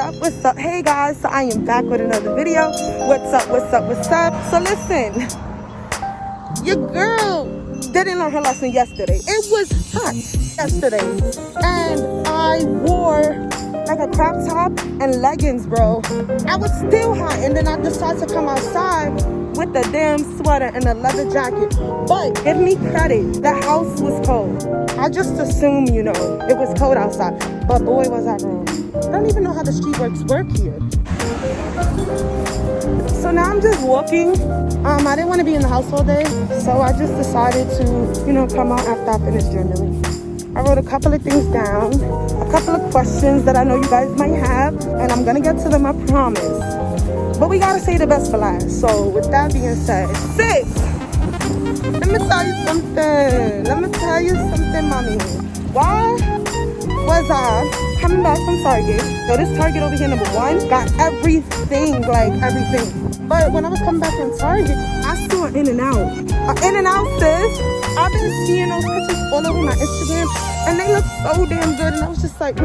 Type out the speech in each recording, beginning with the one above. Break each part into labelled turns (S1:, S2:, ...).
S1: What's up? Hey guys, so I am back with another video. What's up? So listen, your girl didn't learn her lesson yesterday. It was hot yesterday, and I wore like a crop top and leggings, bro. I was still hot, and then I decided to come outside with a damn sweater and a leather jacket. But give me credit, the house was cold. I just assumed, it was cold outside. But boy, was I wrong. I don't even know how the street work here. So now I'm just walking. I didn't want to be in the house all day, so I just decided to, come out after I finished journaling. I wrote a couple of things down, a couple of questions that I know you guys might have, and I'm gonna get to them, I promise. But we gotta say the best for last. So with that being said, sis, let me tell you something, mommy. Why was I coming back from Target? So this Target over here, number one, got everything. But when I was coming back from Target, I saw an In-N-Out. In-N-Out, sis. I've been seeing those pictures all over my Instagram, and they look so damn good. And I was just like,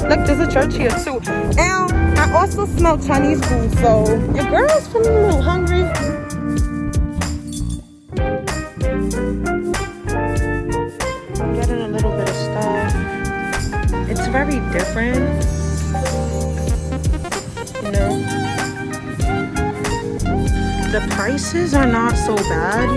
S1: Look, there's a church here too. And I also smell Chinese food, so your girl's feeling a little hungry. I'm getting a little bit of stuff. It's very different, The prices are not so bad,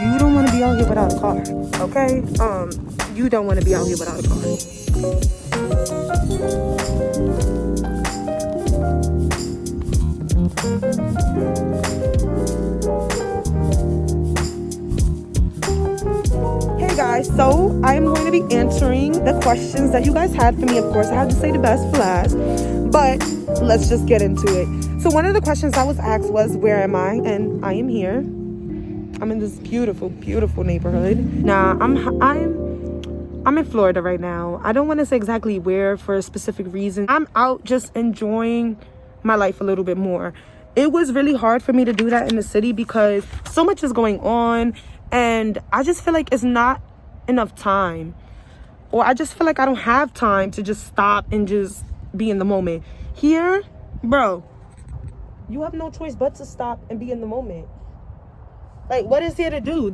S1: You don't want to be out here without a car, okay? You don't want to be out here without a car. Guys, so I'm going to be answering the questions that you guys had for me. Of course, I have to say the best for last, but let's just get into it. So one of the questions I was asked was, where am I? And I am here. I'm in this beautiful neighborhood. Now I'm in Florida right now. I don't want to say exactly where for a specific reason. I'm out just enjoying my life a little bit more. It was really hard for me to do that in the city because so much is going on, and I just feel like it's not enough time, or I just feel like I don't have time to just stop and just be in the moment. Here, bro, you have no choice but to stop and be in the moment. Like, what is there to do?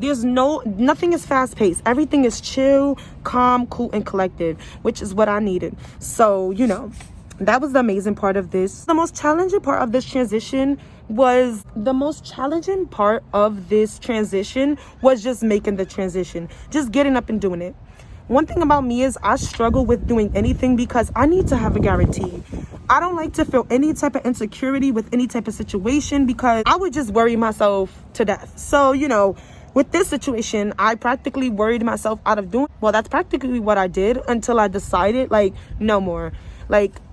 S1: Nothing is fast paced. Everything is chill, calm, cool, and collected, which is what I needed. So, that was the amazing part of this. The most challenging part of this transition was just making the transition, just getting up and doing it. One thing about me is I struggle with doing anything because I need to have a guarantee. I don't like to feel any type of insecurity with any type of situation because I would just worry myself to death. So, with this situation, I practically worried myself out of doing, well, that's practically what I did until I decided, no more.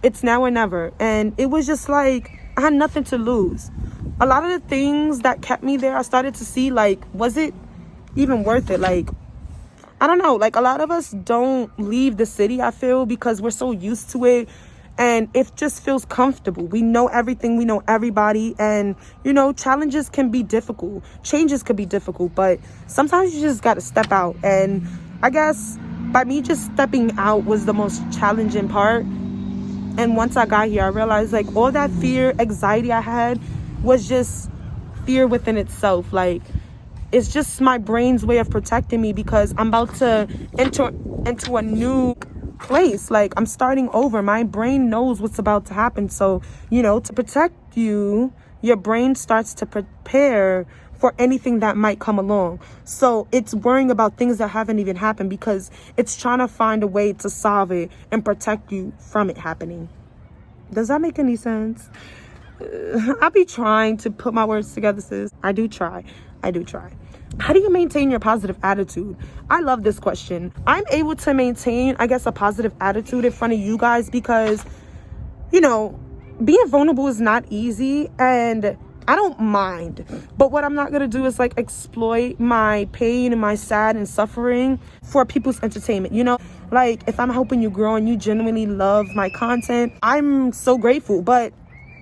S1: It's now or never. And it was just I had nothing to lose. A lot of the things that kept me there, I started to see, was it even worth it? I don't know. A lot of us don't leave the city, I feel, because we're so used to it. And it just feels comfortable. We know everything. We know everybody. And, challenges can be difficult. Changes can be difficult. But sometimes you just got to step out. And I guess by me just stepping out was the most challenging part. And once I got here, I realized all that fear, anxiety I had was just fear within itself. It's just my brain's way of protecting me because I'm about to enter into a new place. I'm starting over. My brain knows what's about to happen. So, to protect you, your brain starts to prepare for anything that might come along. So it's worrying about things that haven't even happened because it's trying to find a way to solve it and protect you from it happening. Does that make any sense? I be trying to put my words together, sis. I do try. How do you maintain your positive attitude? I love this question. I'm able to maintain, I guess, a positive attitude in front of you guys because, being vulnerable is not easy. And I don't mind. But what I'm not going to do is like exploit my pain and my sad and suffering for people's entertainment, you know? Like, if I'm helping you grow and you genuinely love my content, I'm so grateful. But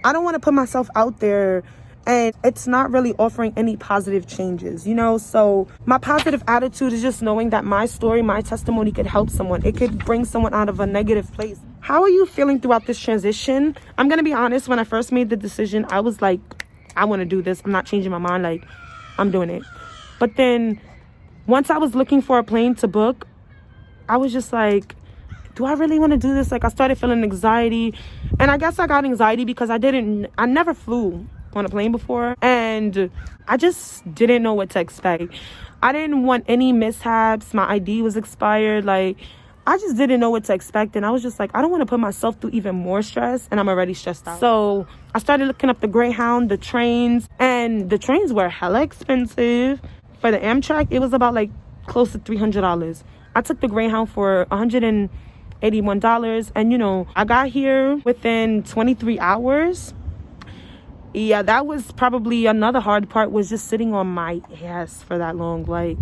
S1: I don't want to put myself out there and it's not really offering any positive changes, you know? So my positive attitude is just knowing that my story, my testimony could help someone. It could bring someone out of a negative place. How are you feeling throughout this transition? I'm going to be honest, when I first made the decision, I was like, I want to do this. I'm not changing my mind. Like, I'm doing it. But then once I was looking for a plane to book, I was just like, do I really want to do this? Like, I started feeling anxiety. And I guess I got anxiety because I never flew on a plane before. And I just didn't know what to expect. I didn't want any mishaps. My ID was expired. Like, I just didn't know what to expect. And I was just like, I don't want to put myself through even more stress. And I'm already stressed out. So I started looking up the Greyhound, the trains. And the trains were hella expensive. For the Amtrak, it was about like close to $300. I took the Greyhound for $181. And, you know, I got here within 23 hours. Yeah, that was probably another hard part, was just sitting on my ass for that long. Like,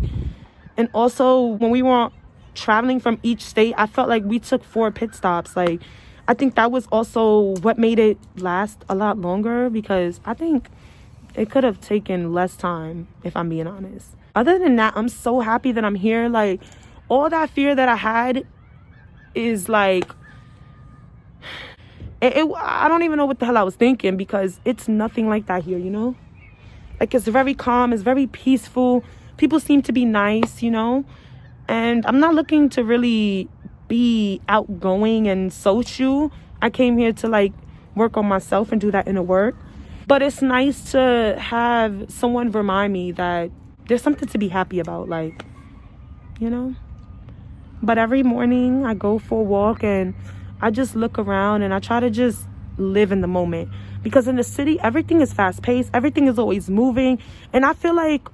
S1: and also when we were traveling from each state, I felt like we took 4 pit stops. Like, I think that was also what made it last a lot longer, because I think it could have taken less time, if I'm being honest. Other than that, I'm so happy that I'm here. Like, all that fear that I had is like, I don't even know what the hell I was thinking, because it's nothing like that here, you know? Like, it's very calm, it's very peaceful. People seem to be nice, you know? And I'm not looking to really be outgoing and social. I came here to like work on myself and do that inner work. But it's nice to have someone remind me that there's something to be happy about, like, you know? But every morning I go for a walk and I just look around and I try to just live in the moment, because in the city, everything is fast paced. Everything is always moving. And I feel like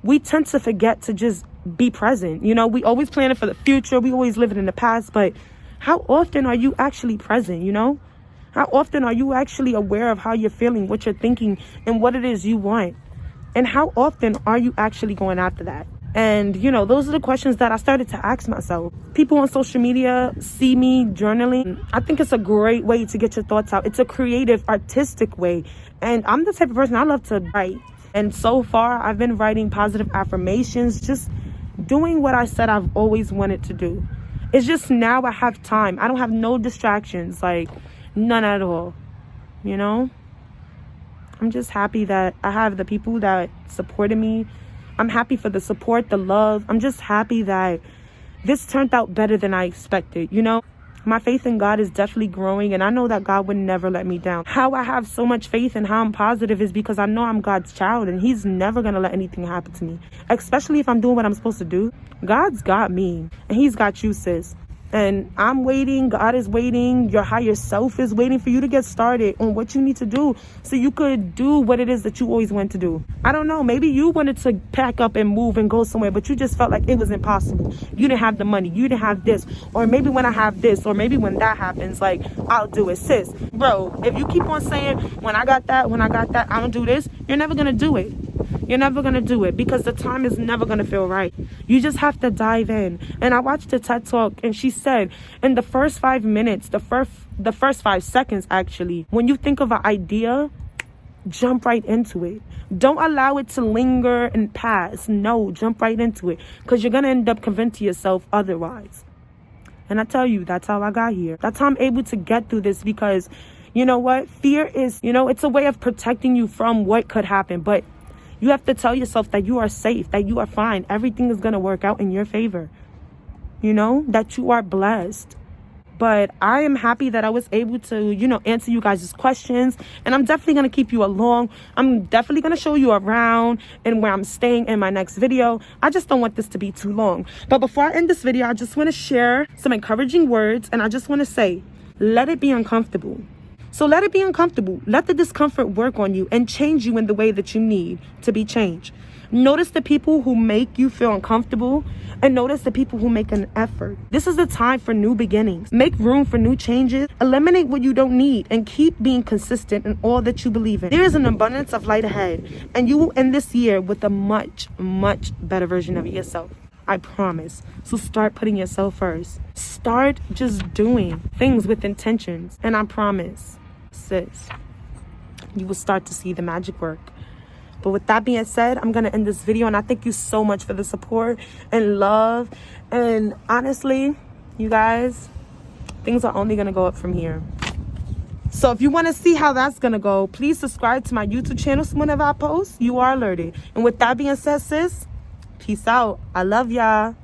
S1: we tend to forget to just be present. You know, we always planning for the future. We always living in the past. But how often are you actually present, you know? How often are you actually aware of how you're feeling, what you're thinking, and what it is you want? And how often are you actually going after that? And, you know, those are the questions that I started to ask myself. People on social media see me journaling. I think it's a great way to get your thoughts out. It's a creative, artistic way. And I'm the type of person, I love to write. And so far, I've been writing positive affirmations, just doing what I said I've always wanted to do. It's just now I have time. I don't have no distractions, like none at all, you know? I'm just happy that I have the people that supported me. I'm happy for the support, the love. I'm just happy that this turned out better than I expected, you know? My faith in God is definitely growing, and I know that God would never let me down. How I have so much faith and how I'm positive is because I know I'm God's child, and He's never going to let anything happen to me, especially if I'm doing what I'm supposed to do. God's got me, and He's got you, sis. And I'm waiting. God is waiting. Your higher self is waiting for you to get started on what you need to do so you could do what it is that you always wanted to do. I don't know. Maybe you wanted to pack up and move and go somewhere, but you just felt like it was impossible. You didn't have the money. You didn't have this. Or maybe when I have this, or maybe when that happens, like, I'll do it. Sis, bro, if you keep on saying, when I got that, I don't do this, you're never going to do it. You're never going to do it, because the time is never going to feel right. You just have to dive in. And I watched a TED Talk, and she said in the first 5 minutes, the first 5 seconds, actually, when you think of an idea, jump right into it. Don't allow it to linger and pass. No, jump right into it, because you're going to end up convincing yourself otherwise. And I tell you, that's how I got here. That's how I'm able to get through this, because you know what? Fear is, it's a way of protecting you from what could happen. But you have to tell yourself that you are safe, that you are fine. Everything is going to work out in your favor. That you are blessed. But I am happy that I was able to, answer you guys' questions. And I'm definitely going to keep you along. I'm definitely going to show you around and where I'm staying in my next video. I just don't want this to be too long. But before I end this video, I just want to share some encouraging words. And I just want to say, let it be uncomfortable. So let it be uncomfortable. Let the discomfort work on you and change you in the way that you need to be changed. Notice the people who make you feel uncomfortable and notice the people who make an effort. This is the time for new beginnings. Make room for new changes. Eliminate what you don't need and keep being consistent in all that you believe in. There is an abundance of light ahead, and you will end this year with a much, much better version of yourself. I promise. So start putting yourself first. Start just doing things with intentions. And I promise, sis, you will start to see the magic work. But with that being said, I'm going to end this video. And I thank you so much for the support and love. And honestly, you guys, things are only going to go up from here. So if you want to see how that's going to go, please subscribe to my YouTube channel. So whenever I post, you are alerted. And with that being said, sis, peace out. I love y'all.